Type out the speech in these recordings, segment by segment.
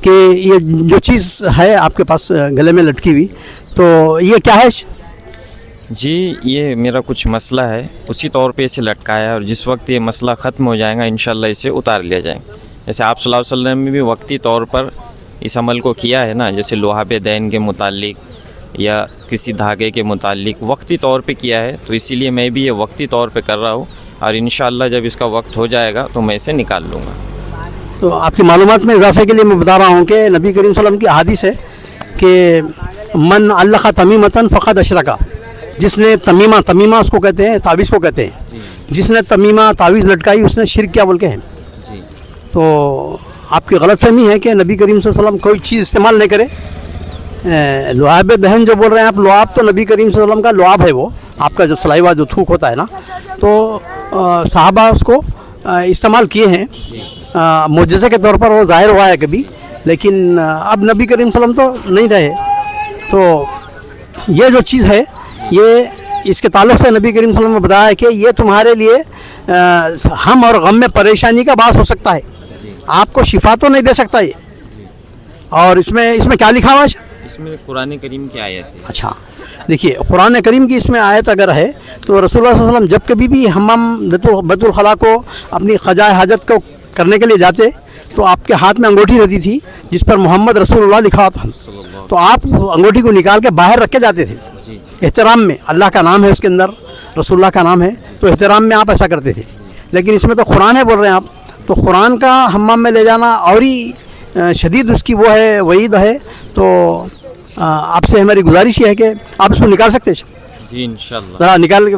کہ یہ جو چیز ہے آپ کے پاس گلے میں لٹکی ہوئی تو یہ کیا ہے؟ جی یہ میرا کچھ مسئلہ ہے، اسی طور پہ اسے لٹکایا ہے، اور جس وقت یہ مسئلہ ختم ہو جائے گا انشاءاللہ اسے اتار لیا جائے گا. جیسے آپ صلی اللہ علیہ وسلم نے بھی وقتی طور پر اس عمل کو کیا ہے نا، جیسے لحاف دین کے متعلق یا کسی دھاگے کے متعلق وقتی طور پہ کیا ہے، تو اسی لیے میں بھی یہ وقتی طور پہ کر رہا ہوں، اور انشاءاللہ جب اس کا وقت ہو جائے گا تو میں اسے نکال لوں گا. تو آپ کی معلومات میں اضافے کے لیے میں بتا رہا ہوں کہ نبی کریم صلی اللہ علیہ وسلم کی حدیث ہے کہ من علق تمیمۃ فقد اشرک، جس نے تمیمہ اس کو کہتے ہیں، تعویذ کو کہتے ہیں، جس نے تمیمہ تعویذ لٹکائی اس نے شرک کیا بول کے ہیں. تو آپ کی غلط فہمی ہے کہ نبی کریم صلی اللہ علیہ وسلم کوئی چیز استعمال نہیں کرے. لعاب دہن جو بول رہے ہیں آپ، لعاب تو نبی کریم صلی اللہ علیہ وسلم کا لعاب ہے، وہ آپ کا جو سلائیوا جو تھوک ہوتا ہے نا، تو صحابہ اس کو استعمال کیے ہیں. معجزے کے طور پر وہ ظاہر ہوا ہے کبھی، لیکن اب نبی کریم صلی اللہ علیہ وسلم تو نہیں رہے. تو یہ جو چیز ہے یہ اس کے تعلق سے نبی کریم صلی اللہ علیہ وسلم نے بتایا ہے کہ یہ تمہارے لیے ہم اور غم میں پریشانی کا باعث ہو سکتا ہے، آپ کو شفا تو نہیں دے سکتا یہ. اور اس میں کیا لکھا ہوا ہے؟ اس میں قرآن کریم کی آیت ہے. اچھا دیکھیے، قرآن کریم کی اس میں آیت اگر ہے تو رسول اللہ صلی اللہ علیہ وسلم جب کبھی بھی حمام بیت الخلاء کو اپنی قضاء حاجت کو کرنے کے لیے جاتے تو آپ کے ہاتھ میں انگوٹھی رہتی تھی جس پر محمد رسول اللہ لکھا تھا، تو آپ انگوٹھی کو نکال کے باہر رکھ کے جاتے تھے احترام میں. اللہ کا نام ہے اس کے اندر، رسول اللہ کا نام ہے، تو احترام میں آپ ایسا کرتے تھے. لیکن اس میں تو قرآن ہے بول رہے ہیں آپ، تو قرآن کا حمام میں لے جانا اور ہی شدید اس کی وہ ہے، وعید ہے. تو آپ سے ہماری گزارش یہ ہے کہ آپ اس کو نکال سکتے ہیں. جی انشاءاللہ ذرا نکال کے.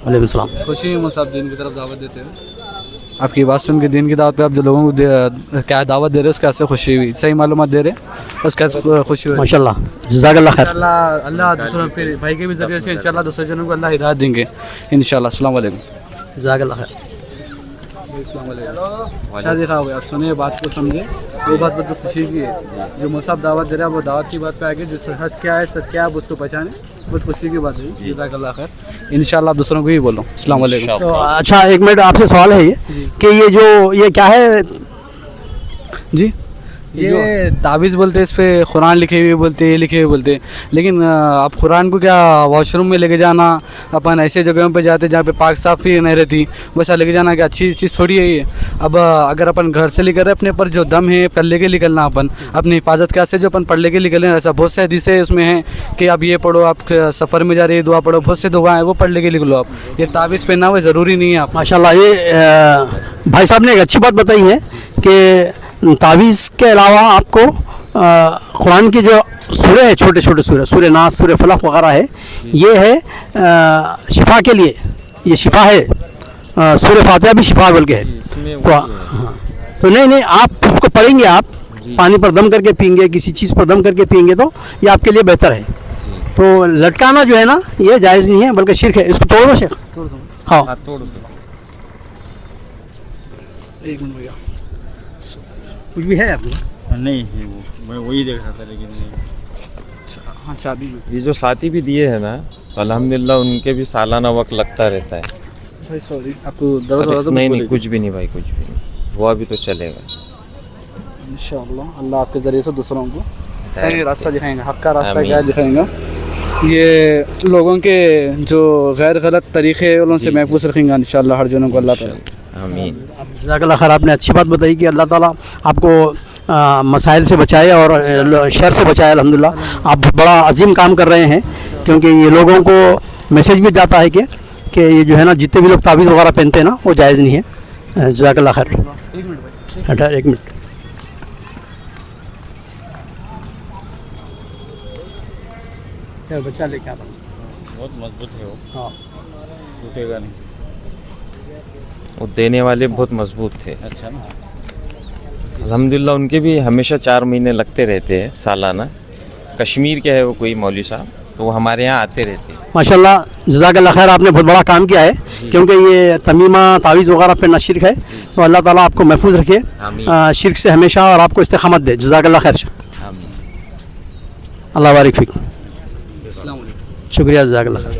وعلیکم السلام. خوشی مصعب دین کی طرف دعوت دیتے ہیں. آپ کی بات سن کے دین کی دعوت پہ آپ جو لوگوں کو کیا دعوت دے رہے ہیں اس کے سے خوشی ہوئی، صحیح معلومات دے رہے ہیں اس کا خوشی ہوئی. ماشاء اللہ، جزاک اللہ خیر. اللہ دوسروں پھر بھائی کے بھی ذریعے سے انشاءاللہ دوسرے جنوں کو اللہ ہدایت دیں گے انشاءاللہ. السلام علیکم. جزاک اللہ خیر. السلام علیکم. شادی خواہ ہوئے آپ سنیں بات کو سمجھیں، وہ بات بہت خوشی کی ہے. جو مصعب دعوت دے رہا ہے وہ دعوت کی بات پہ آگے، جو سچ کیا ہے سچ کیا ہے آپ اس کو پہچانیں، بہت خوشی کی بات ہے. جزاک اللہ خیر. انشاءاللہ آپ دوسروں کو بھی بولو. السلام علیکم. تو اچھا ایک منٹ آپ سے سوال ہے یہ کہ یہ کیا ہے؟ جی یہ تعویذ بولتے اس پہ قرآن لکھے ہوئے بولتے، یہ لکھے ہوئے بولتے، لیکن اب قرآن کو کیا واش روم میں لے کے جانا، اپن ایسے جگہوں پہ جاتے جہاں پہ پاک صافی نہیں رہتی ویسا لے کے جانا کہ اچھی چیز تھوڑی ہے یہ. اب اگر اپن گھر سے لے کر اپنے پر جو دم ہے کر لے کے نکلنا، اپن اپنی حفاظت کیا سے جو اپن پڑھ لے کے نکلیں، ایسا بہت سے حدیثیں اس میں ہیں کہ اب یہ پڑھو، آپ سفر میں جا رہے دعا پڑھو، بہت سے دعا ہیں وہ پڑھ لے کے نکلو. آپ یہ تعویذ پہننا وہ ضروری نہیں ہے. آپ ماشاء اللہ یہ بھائی صاحب نے ایک اچھی بات بتائی ہے کہ تعویذ کے علاوہ آپ کو قرآن کی جو سورہ ہے، چھوٹے چھوٹے سورہ ناس، سورہ فلق وغیرہ ہے، یہ ہے شفا کے لیے، یہ شفا ہے. سورہ فاتحہ بھی شفا بول کے ہے. تو نہیں آپ اس کو پڑھیں گے، آپ پانی پر دم کر کے پئیں گے، کسی چیز پر دم کر کے پئیں گے تو یہ آپ کے لیے بہتر ہے. تو لٹکانا جو ہے نا یہ جائز نہیں ہے بلکہ شرک ہے. اس کو توڑ دو شیخ. ہاں ایک منٹ بھیا، کچھ بھی ہے آپ کو؟ نہیں میں وہی دیکھ رہا تھا لیکن ہاں چابی یہ جو ساتھی بھی دیے ہیں نا الحمدللہ ان کے بھی سالانہ وقت لگتا رہتا ہے. بھائی سوری آپ کو درد نہیں کچھ بھی نہیں بھائی، کچھ بھی نہیں، وہ ابھی تو چلے گا انشاءاللہ. اللہ آپ کے ذریعے سے دوسروں کو صحیح راستہ دکھائیں گا، حق کا راستہ کیا دکھائیں گا. یہ لوگوں کے جو غیر غلط طریقے ہیں ان سے محفوظ رکھیں گا انشاءاللہ ہر جنوں کو اللہ تعالیٰ. آمین. جزاک اللہ خیر. آپ نے اچھی بات بتائی کہ اللہ تعالیٰ آپ کو مسائل سے بچائے اور شر سے بچائے. الحمدللہ آپ بڑا عظیم کام کر رہے ہیں، کیونکہ یہ لوگوں کو میسیج بھی جاتا ہے کہ یہ جو ہے نا جتنے بھی لوگ تعویذ وغیرہ پہنتے ہیں نا وہ جائز نہیں ہے. جزاک اللہ خیر. ایک منٹ بچہ لے کے آتا ہوں. بہت مضبوط ہے وہ، ہاں ٹوٹے گا نہیں. وہ دینے والے بہت مضبوط تھے اچھا نا. الحمدللہ. ان کے بھی ہمیشہ 4 مہینے لگتے رہتے ہیں سالانہ. کشمیر کے ہے وہ کوئی مولوی صاحب، تو وہ ہمارے یہاں آتے رہتے ہیں. ماشاء اللہ جزاک اللہ خیر. آپ نے بہت بڑا کام کیا ہے، کیونکہ یہ تمیمہ تعویذ وغیرہ پہننا شرک ہے. تو اللہ تعالیٰ آپ کو محفوظ رکھے شرک سے ہمیشہ اور آپ کو استقامت دے. جزاک اللہ خیر. اللہ بارک فیک. السلام علیکم. شکریہ. جزاک اللہ خیر.